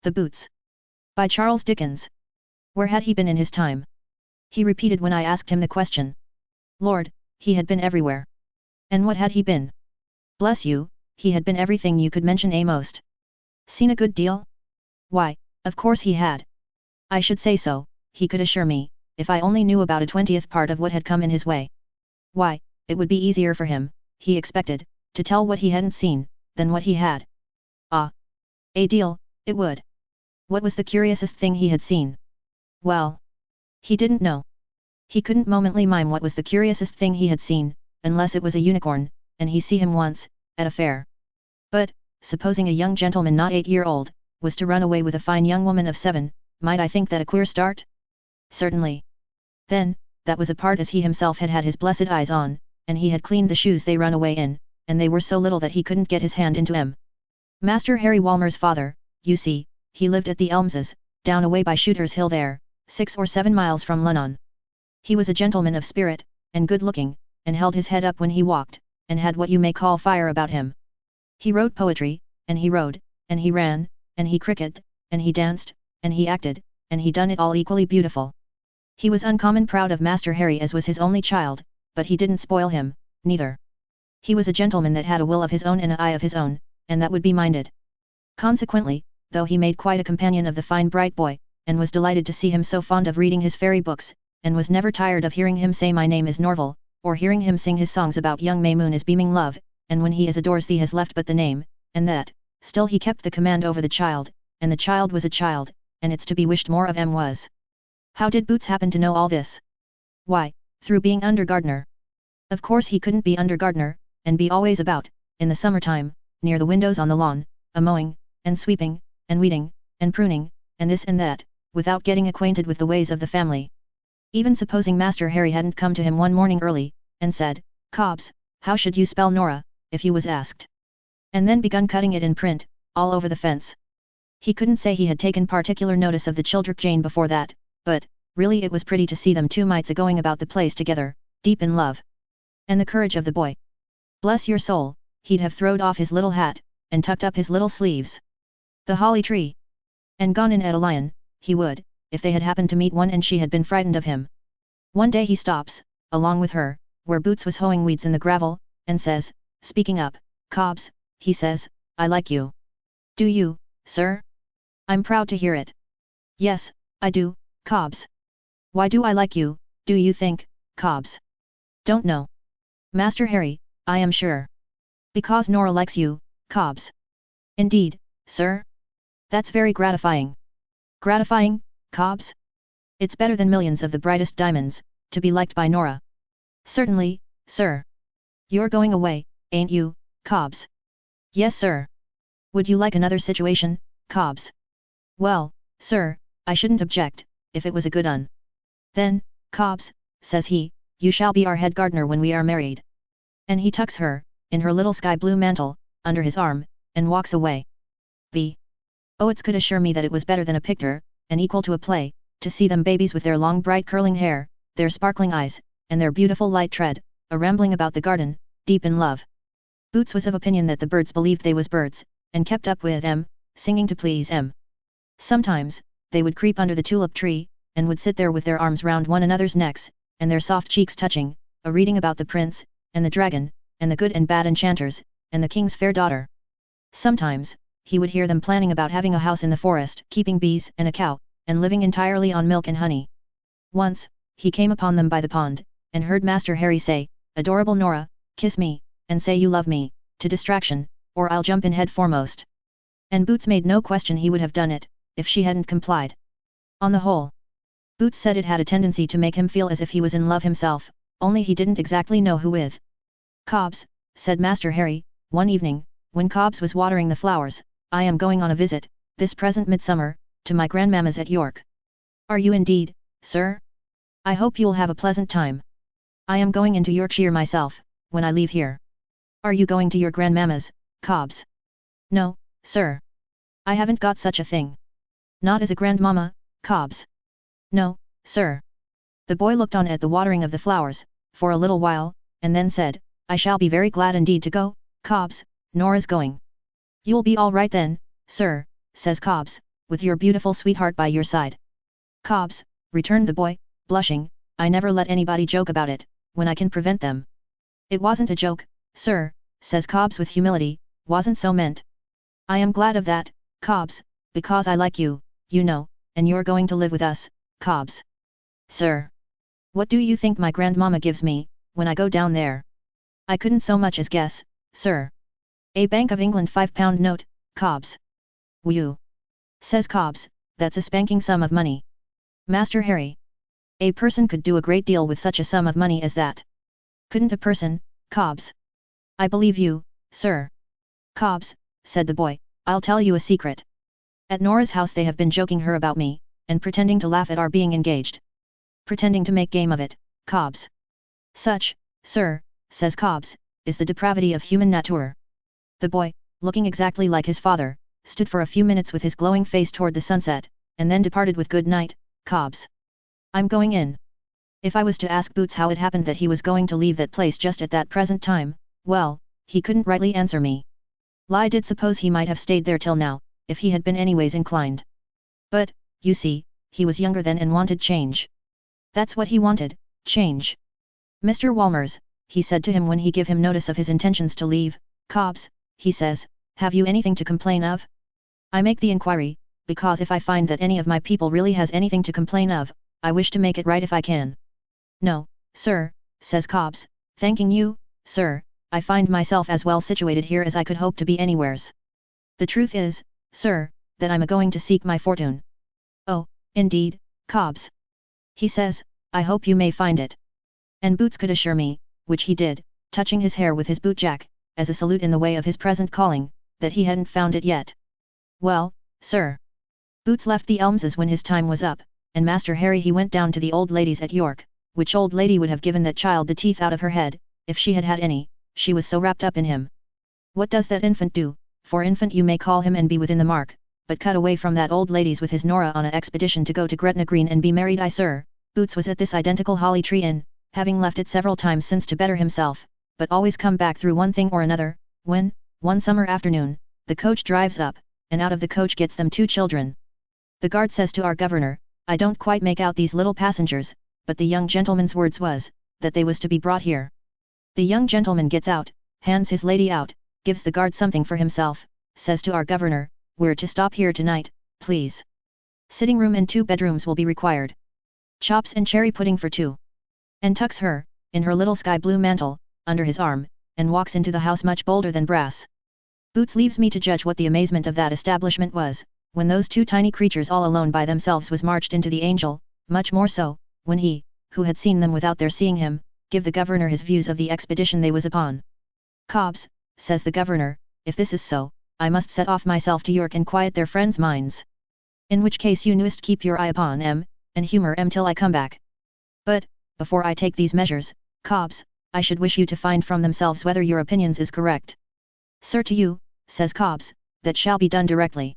The Boots. By Charles Dickens. Where had he been in his time? He repeated when I asked him the question. Lord, he had been everywhere. And what had he been? Bless you, he had been everything you could mention most. Seen a good deal? Why, of course he had. I should say so, he could assure me, if I only knew about a 20th part of what had come in his way. Why, it would be easier for him, he expected, to tell what he hadn't seen, than what he had. Ah! A deal, it would. What was the curiousest thing he had seen? Well, he didn't know. He couldn't momently mime what was the curiousest thing he had seen, unless it was a unicorn, and he see him once, at a fair. But, supposing a young gentleman not 8-year-old, was to run away with a fine young woman of 7, might I think that a queer start? Certainly. Then, that was a part as he himself had had his blessed eyes on, and he had cleaned the shoes they run away in, and they were so little that he couldn't get his hand into 'em. Master Harry Walmer's father, you see, he lived at the Elmses, down away by Shooter's Hill there, 6 or 7 miles from Lunnon. He was a gentleman of spirit, and good-looking, and held his head up when he walked, and had what you may call fire about him. He wrote poetry, and he rode, and he ran, and he cricketed, and he danced, and he acted, and he done it all equally beautiful. He was uncommon proud of Master Harry as was his only child, but he didn't spoil him, neither. He was a gentleman that had a will of his own and an eye of his own, and that would be minded. Consequently, though he made quite a companion of the fine bright boy, and was delighted to see him so fond of reading his fairy books, and was never tired of hearing him say my name is Norval, or hearing him sing his songs about young May Moon is beaming love, and when he is adores thee has left but the name, and that, still he kept the command over the child, and the child was a child, and it's to be wished more of was. How did Boots happen to know all this? Why, through being under gardener. Of course he couldn't be under gardener, and be always about, in the summertime, near the windows on the lawn, a-mowing, and sweeping, and weeding, and pruning, and this and that, without getting acquainted with the ways of the family. Even supposing Master Harry hadn't come to him one morning early, and said, Cobbs, how should you spell Nora, if you was asked? And then begun cutting it in print, all over the fence. He couldn't say he had taken particular notice of the Childrick Jane before that, but, really it was pretty to see them two mites a-going about the place together, deep in love. And the courage of the boy. Bless your soul, he'd have throwed off his little hat, and tucked up his little sleeves. The holly tree. And gone in at a lion, he would, if they had happened to meet one and she had been frightened of him. One day he stops, along with her, where Boots was hoeing weeds in the gravel, and says, speaking up, Cobbs, he says, I like you. Do you, sir? I'm proud to hear it. Yes, I do, Cobbs. Why do I like you, do you think, Cobbs? Don't know. Master Harry, I am sure. Because Nora likes you, Cobbs. Indeed, sir? That's very gratifying. Gratifying, Cobbs? It's better than millions of the brightest diamonds, to be liked by Nora. Certainly, sir. You're going away, ain't you, Cobbs? Yes, sir. Would you like another situation, Cobbs? Well, sir, I shouldn't object, if it was a good un. Then, Cobbs, says he, you shall be our head gardener when we are married. And he tucks her, in her little sky-blue mantle, under his arm, and walks away. Oh, it could assure me that it was better than a picture, and equal to a play, to see them babies with their long bright curling hair, their sparkling eyes, and their beautiful light tread, a-rambling about the garden, deep in love. Boots was of opinion that the birds believed they was birds, and kept up with them, singing to please 'em. Sometimes, they would creep under the tulip tree, and would sit there with their arms round one another's necks, and their soft cheeks touching, a-reading about the prince, and the dragon, and the good and bad enchanters, and the king's fair daughter. Sometimes, he would hear them planning about having a house in the forest, keeping bees and a cow, and living entirely on milk and honey. Once, he came upon them by the pond, and heard Master Harry say, Adorable Nora, kiss me, and say you love me, to distraction, or I'll jump in head foremost. And Boots made no question he would have done it, if she hadn't complied. On the whole, Boots said it had a tendency to make him feel as if he was in love himself, only he didn't exactly know who with. Cobbs, said Master Harry, one evening, when Cobbs was watering the flowers, I am going on a visit, this present midsummer, to my grandmamma's at York. Are you indeed, sir? I hope you'll have a pleasant time. I am going into Yorkshire myself, when I leave here. Are you going to your grandmamma's, Cobbs? No, sir. I haven't got such a thing. Not as a grandmamma, Cobbs. No, sir. The boy looked on at the watering of the flowers, for a little while, and then said, I shall be very glad indeed to go, Cobbs, Nora's going. You'll be all right then, sir, says Cobbs, with your beautiful sweetheart by your side. Cobbs, returned the boy, blushing, I never let anybody joke about it, when I can prevent them. It wasn't a joke, sir, says Cobbs with humility, wasn't so meant. I am glad of that, Cobbs, because I like you, you know, and you're going to live with us, Cobbs. Sir. What do you think my grandmama gives me, when I go down there? I couldn't so much as guess, sir. A Bank of England £5 note, Cobbs. Whew. Says Cobbs, that's a spanking sum of money. Master Harry. A person could do a great deal with such a sum of money as that. Couldn't a person, Cobbs? I believe you, sir. Cobbs, said the boy, I'll tell you a secret. At Nora's house they have been joking her about me, and pretending to laugh at our being engaged. Pretending to make game of it, Cobbs. Such, sir, says Cobbs, is the depravity of human nature. The boy, looking exactly like his father, stood for a few minutes with his glowing face toward the sunset, and then departed with good night, Cobbs. I'm going in. If I was to ask Boots how it happened that he was going to leave that place just at that present time, well, he couldn't rightly answer me. I did suppose he might have stayed there till now, if he had been anyways inclined. But, you see, he was younger then and wanted change. That's what he wanted, change. Mr. Walmers, he said to him when he gave him notice of his intentions to leave, Cobbs, he says, have you anything to complain of? I make the inquiry, because if I find that any of my people really has anything to complain of, I wish to make it right if I can. No, sir, says Cobbs, thanking you, sir, I find myself as well situated here as I could hope to be anywheres. The truth is, sir, that I'm a-going to seek my fortune. Oh, indeed, Cobbs. He says, I hope you may find it. And Boots could assure me, which he did, touching his hair with his bootjack, as a salute in the way of his present calling, that he hadn't found it yet. Well, sir. Boots left the Elmses when his time was up, and Master Harry he went down to the old lady's at York, which old lady would have given that child the teeth out of her head, if she had had any, she was so wrapped up in him. What does that infant do? For infant you may call him and be within the mark, but cut away from that old lady's with his Nora on a expedition to go to Gretna Green and be married. I sir, Boots was at this identical Holly Tree Inn, having left it several times since to better himself, but always come back through one thing or another, when, one summer afternoon, the coach drives up, and out of the coach gets them two children. The guard says to our governor, I don't quite make out these little passengers, but the young gentleman's words was, that they was to be brought here. The young gentleman gets out, hands his lady out, gives the guard something for himself, says to our governor, we're to stop here tonight, please. Sitting room and 2 bedrooms will be required. Chops and cherry pudding for 2. And tucks her, in her little sky blue mantle, under his arm, and walks into the house much bolder than brass. Boots leaves me to judge what the amazement of that establishment was, when those 2 tiny creatures all alone by themselves was marched into the Angel, much more so, when he, who had seen them without their seeing him, give the governor his views of the expedition they was upon. Cobbs, says the governor, if this is so, I must set off myself to York and quiet their friends' minds. In which case you newest keep your eye upon em, and humour em till I come back. But, before I take these measures, Cobbs, I should wish you to find from themselves whether your opinions is correct. Sir, to you, says Cobbs, that shall be done directly.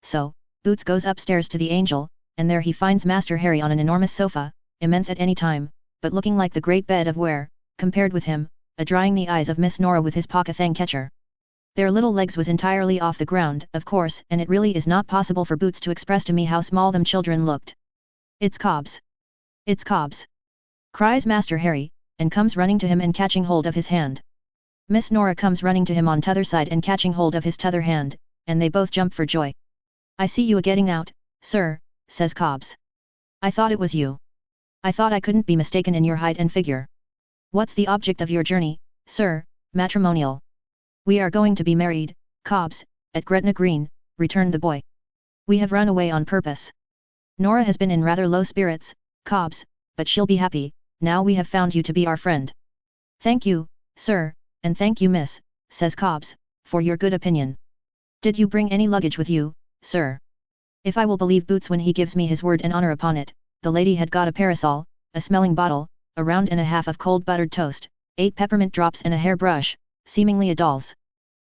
So, Boots goes upstairs to the Angel, and there he finds Master Harry on an enormous sofa, immense at any time, but looking like the great bed of ware, compared with him, a-drying the eyes of Miss Nora with his pocket-handkercher. Their little legs was entirely off the ground, of course, and it really is not possible for Boots to express to me how small them children looked. It's Cobbs. It's Cobbs. Cries Master Harry, and comes running to him and catching hold of his hand. Miss Nora comes running to him on t'other side and catching hold of his t'other hand, and they both jump for joy. I see you a-getting out, sir, says Cobbs. I thought it was you. I thought I couldn't be mistaken in your height and figure. What's the object of your journey, sir? Matrimonial. We are going to be married, Cobbs, at Gretna Green, returned the boy. We have run away on purpose. Nora has been in rather low spirits, Cobbs, but she'll be happy, now we have found you to be our friend. Thank you, sir, and thank you miss, says Cobbs, for your good opinion. Did you bring any luggage with you, sir? If I will believe Boots when he gives me his word and honour upon it, the lady had got a parasol, a smelling bottle, a round and a half of cold buttered toast, 8 peppermint drops and a hair brush, seemingly a doll's.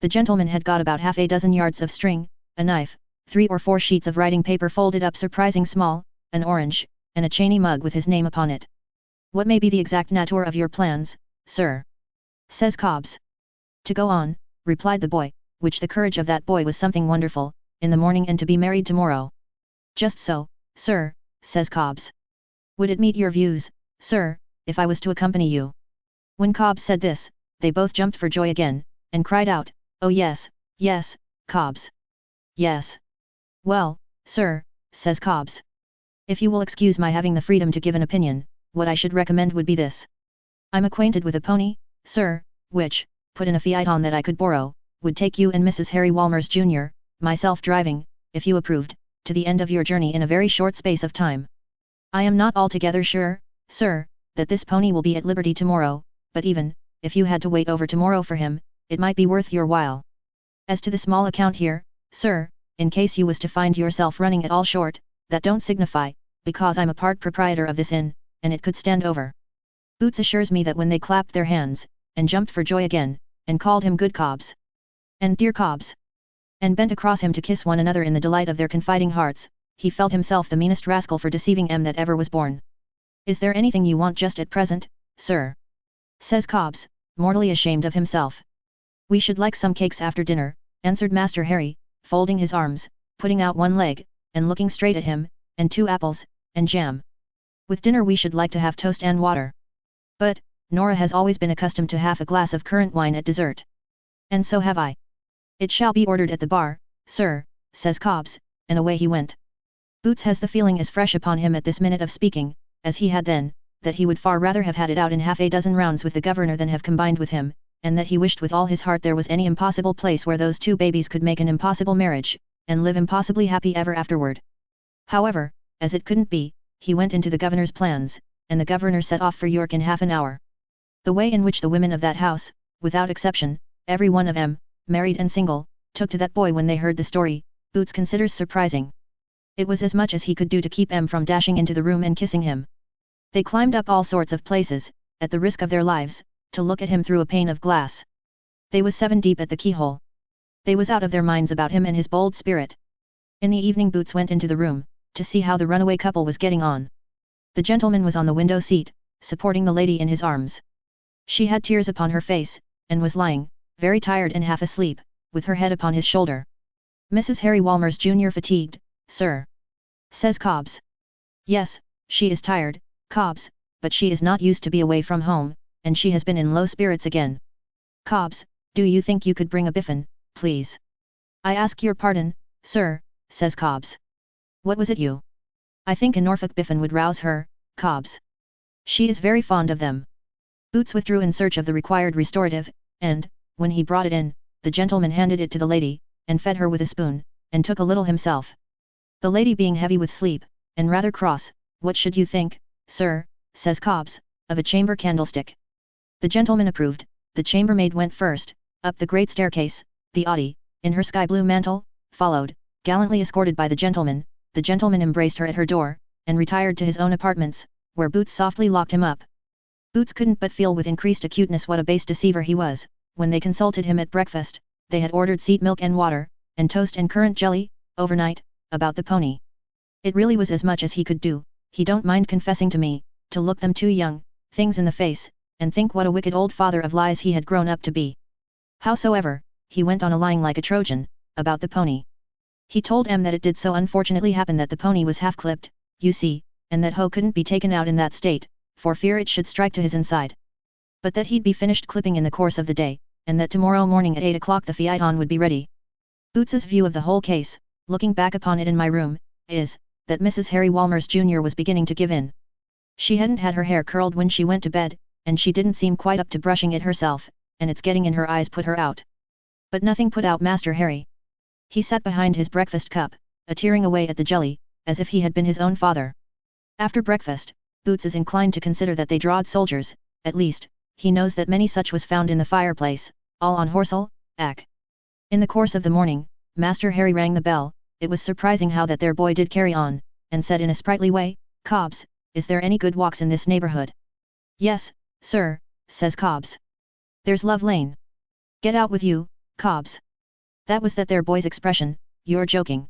The gentleman had got about half a dozen yards of string, a knife, 3 or 4 sheets of writing paper folded up surprising small, an orange, and a Chaney mug with his name upon it. What may be the exact nature of your plans, sir? Says Cobbs. To go on, replied the boy, which the courage of that boy was something wonderful, in the morning and to be married tomorrow. Just so, sir, says Cobbs. Would it meet your views, sir, if I was to accompany you? When Cobbs said this, they both jumped for joy again, and cried out, oh yes, yes, Cobbs. Yes. Well, sir, says Cobbs. If you will excuse my having the freedom to give an opinion, what I should recommend would be this. I'm acquainted with a pony, sir, which, put in a phaeton that I could borrow, would take you and Mrs. Harry Walmers Jr., myself driving, if you approved, to the end of your journey in a very short space of time. I am not altogether sure, sir, that this pony will be at liberty tomorrow, but even, if you had to wait over tomorrow for him, it might be worth your while. As to the small account here, sir, in case you was to find yourself running at all short, that don't signify, because I'm a part proprietor of this inn, and it could stand over. Boots assures me that when they clapped their hands, and jumped for joy again, and called him good Cobbs, and dear Cobbs, and bent across him to kiss one another in the delight of their confiding hearts, he felt himself the meanest rascal for deceiving that ever was born. Is there anything you want just at present, sir? Says Cobbs, mortally ashamed of himself. We should like some cakes after dinner, answered Master Harry, folding his arms, putting out one leg, and looking straight at him, and 2 apples, and jam. With dinner we should like to have toast and water. But, Nora has always been accustomed to half a glass of currant wine at dessert. And so have I. It shall be ordered at the bar, sir, says Cobbs, and away he went. Boots has the feeling as fresh upon him at this minute of speaking, as he had then, that he would far rather have had it out in half a dozen rounds with the governor than have combined with him, and that he wished with all his heart there was any impossible place where those 2 babies could make an impossible marriage, and live impossibly happy ever afterward. However, as it couldn't be, he went into the governor's plans, and the governor set off for York in half an hour. The way in which the women of that house, without exception, every one of them, married and single, took to that boy when they heard the story, Boots considers surprising. It was as much as he could do to keep from dashing into the room and kissing him. They climbed up all sorts of places, at the risk of their lives, to look at him through a pane of glass. They was 7 deep at the keyhole. They was out of their minds about him and his bold spirit. In the evening Boots went into the room, to see how the runaway couple was getting on. The gentleman was on the window seat, supporting the lady in his arms. She had tears upon her face, and was lying, very tired and half asleep, with her head upon his shoulder. Mrs. Harry Walmers Jr. fatigued, sir? Says Cobbs. Yes, she is tired, Cobbs, but she is not used to be away from home, and she has been in low spirits again. Cobbs, do you think you could bring a biffin, please? I ask your pardon, sir, says Cobbs. What was it you? I think a Norfolk biffin would rouse her, Cobbs. She is very fond of them. Boots withdrew in search of the required restorative, and, when he brought it in, the gentleman handed it to the lady, and fed her with a spoon, and took a little himself. The lady being heavy with sleep, and rather cross, what should you think, sir, says Cobbs, of a chamber candlestick? The gentleman approved. The chambermaid went first, up the great staircase, the Audie, in her sky-blue mantle, followed, gallantly escorted by the gentleman embraced her at her door, and retired to his own apartments, where Boots softly locked him up. Boots couldn't but feel with increased acuteness what a base deceiver he was. When they consulted him at breakfast, they had ordered seat milk and water, and toast and currant jelly, overnight, about the pony. It really was as much as he could do, he don't mind confessing to me, to look them 2 young things in the face, and think what a wicked old father of lies he had grown up to be. Howsoever, he went on a lying like a Trojan, about the pony. He told that it did so unfortunately happen that the pony was half clipped, you see, and that Ho couldn't be taken out in that state, for fear it should strike to his inside. But that he'd be finished clipping in the course of the day, and that tomorrow morning at 8 o'clock the phaeton would be ready. Boots's view of the whole case, looking back upon it in my room, is, that Mrs. Harry Walmers Jr. was beginning to give in. She hadn't had her hair curled when she went to bed, and she didn't seem quite up to brushing it herself, and its getting in her eyes put her out. But nothing put out Master Harry. He sat behind his breakfast cup, a-tearing away at the jelly, as if he had been his own father. After breakfast, Boots is inclined to consider that they drawed soldiers, at least, he knows that many such was found in the fireplace, all on horsel, ack. In the course of the morning, Master Harry rang the bell. It was surprising how that their boy did carry on, and said in a sprightly way, Cobbs, is there any good walks in this neighbourhood? Yes, sir, says Cobbs. There's Love Lane. Get out with you, Cobbs. That was that there boy's expression, you're joking.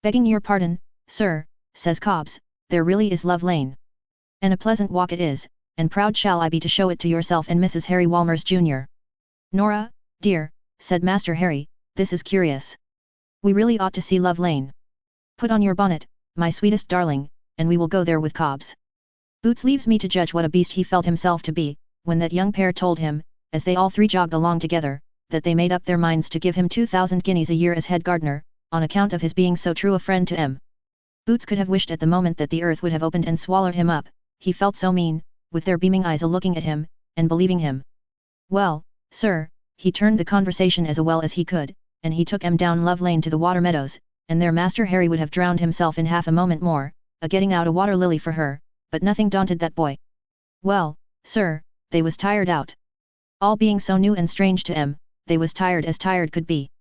Begging your pardon, sir, says Cobbs, there really is Love Lane. And a pleasant walk it is, and proud shall I be to show it to yourself and Mrs. Harry Walmers Jr. Nora, dear, said Master Harry, this is curious. We really ought to see Love Lane. Put on your bonnet, my sweetest darling, and we will go there with Cobbs. Boots leaves me to judge what a beast he felt himself to be, when that young pair told him, as they all three jogged along together, that they made up their minds to give him 2,000 guineas a year as head gardener, on account of his being so true a friend to M. Boots could have wished at the moment that the earth would have opened and swallowed him up, he felt so mean, with their beaming eyes a-looking at him, and believing him. Well, sir, he turned the conversation as well as he could, and he took M down Love Lane to the water meadows, and there Master Harry would have drowned himself in half a moment more, a-getting out a water lily for her, but nothing daunted that boy. Well, sir, they was tired out. All being so new and strange to M, they was tired as tired could be.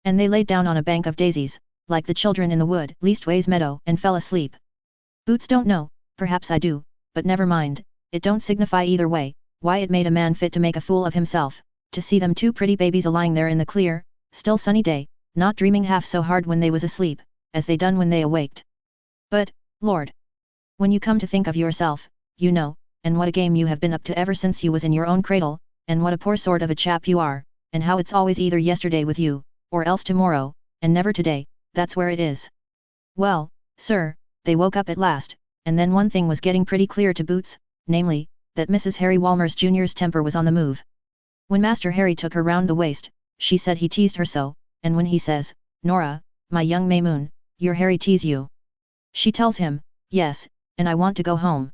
And they laid down on a bank of daisies, like the children in the wood, leastways meadow, and fell asleep. Boots don't know, perhaps I do, but never mind, it don't signify either way, why it made a man fit to make a fool of himself, to see them two pretty babies a-lying there in the clear, still sunny day, not dreaming half so hard when they was asleep, as they done when they awaked. But, Lord! When you come to think of yourself, you know, and what a game you have been up to ever since you was in your own cradle, and what a poor sort of a chap you are, and how it's always either yesterday with you, or else tomorrow, and never today, that's where it is. Well, sir, they woke up at last, and then one thing was getting pretty clear to Boots, namely, that Mrs. Harry Walmers Jr.'s temper was on the move. When Master Harry took her round the waist, she said he teased her so, and when he says, Nora, my young Maymoon, your Harry tease you? She tells him, yes, and I want to go home.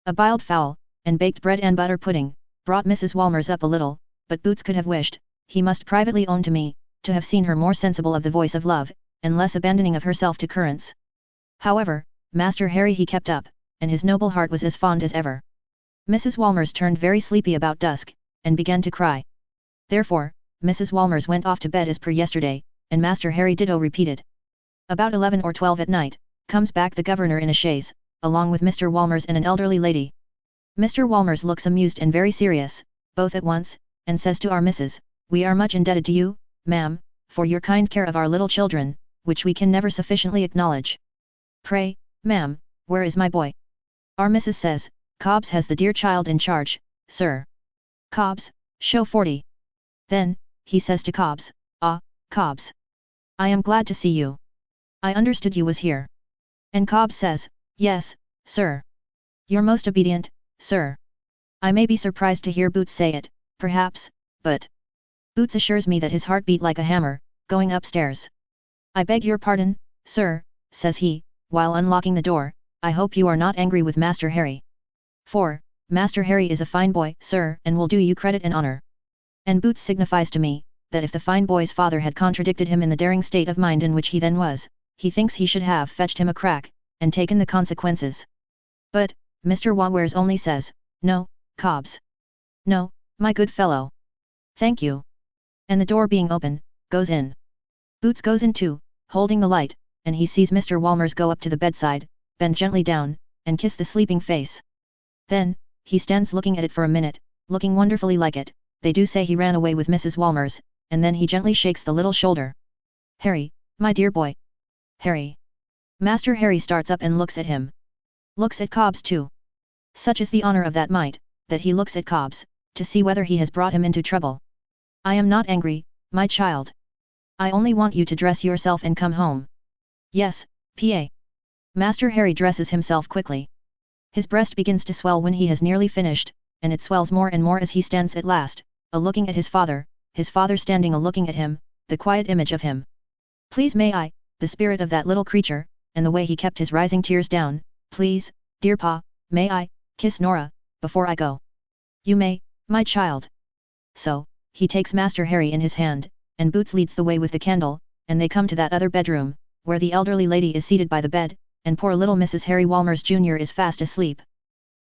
A biled fowl, and baked bread and butter pudding, brought Mrs. Walmers up a little, but Boots could have wished, he must privately own to me, to have seen her more sensible of the voice of love, and less abandoning of herself to currents. However, Master Harry he kept up, and his noble heart was as fond as ever. Mrs. Walmers turned very sleepy about dusk, and began to cry. Therefore, Mrs. Walmers went off to bed as per yesterday, and Master Harry ditto repeated. About 11 or 12 at night, comes back the governor in a chaise, along with Mr. Walmers and an elderly lady. Mr. Walmers looks amused and very serious, both at once, and says to our missus, we are much indebted to you, ma'am, for your kind care of our little children, which we can never sufficiently acknowledge. Pray, ma'am, where is my boy? Our missus says, Cobbs has the dear child in charge, sir. Cobbs, show 40. Then, he says to Cobbs, ah, Cobbs. I am glad to see you. I understood you was here. And Cobbs says, yes, sir. You're most obedient, sir. I may be surprised to hear Boots say it, perhaps, but Boots assures me that his heart beat like a hammer, going upstairs. I beg your pardon, sir, says he, while unlocking the door, I hope you are not angry with Master Harry. For, Master Harry is a fine boy, sir, and will do you credit and honor. And Boots signifies to me, that if the fine boy's father had contradicted him in the daring state of mind in which he then was, he thinks he should have fetched him a crack, and taken the consequences. But, Mr. Walmers only says, no, Cobbs. No, my good fellow. Thank you. And the door being open, goes in. Boots goes in too, holding the light, and he sees Mr. Walmers go up to the bedside, bend gently down, and kiss the sleeping face. Then, he stands looking at it for a minute, looking wonderfully like it. They do say he ran away with Mrs. Walmers, and then he gently shakes the little shoulder. Harry, my dear boy. Harry. Master Harry starts up and looks at him. Looks at Cobbs too. Such is the honor of that mite, that he looks at Cobbs, to see whether he has brought him into trouble. I am not angry, my child. I only want you to dress yourself and come home. Yes, Pa. Master Harry dresses himself quickly. His breast begins to swell when he has nearly finished, and it swells more and more as he stands at last, a-looking at his father standing a-looking at him, the quiet image of him. Please may I, the spirit of that little creature, and the way he kept his rising tears down, please, dear Pa, may I, kiss Nora, before I go? You may, my child. So, he takes Master Harry in his hand, and Boots leads the way with the candle, and they come to that other bedroom, where the elderly lady is seated by the bed, and poor little Mrs. Harry Walmers Jr. is fast asleep.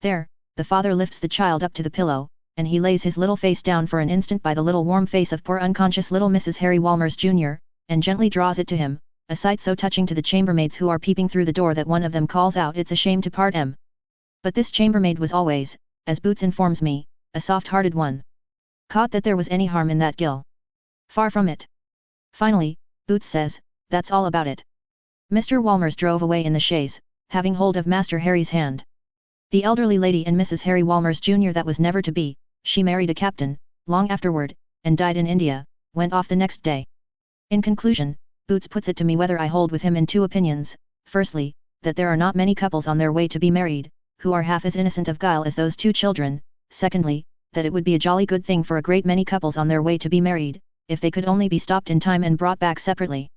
There, the father lifts the child up to the pillow, and he lays his little face down for an instant by the little warm face of poor unconscious little Mrs. Harry Walmers Jr., and gently draws it to him, a sight so touching to the chambermaids who are peeping through the door that one of them calls out it's a shame to part 'em. But this chambermaid was always, as Boots informs me, a soft-hearted one. Caught that there was any harm in that gill. Far from it. Finally, Boots says, that's all about it. Mr. Walmers drove away in the chaise, having hold of Master Harry's hand. The elderly lady and Mrs. Harry Walmers Jr. that was never to be, she married a captain, long afterward, and died in India, went off the next day. In conclusion, Boots puts it to me whether I hold with him in two opinions: firstly, that there are not many couples on their way to be married, who are half as innocent of guile as those two children; secondly, that it would be a jolly good thing for a great many couples on their way to be married, if they could only be stopped in time and brought back separately.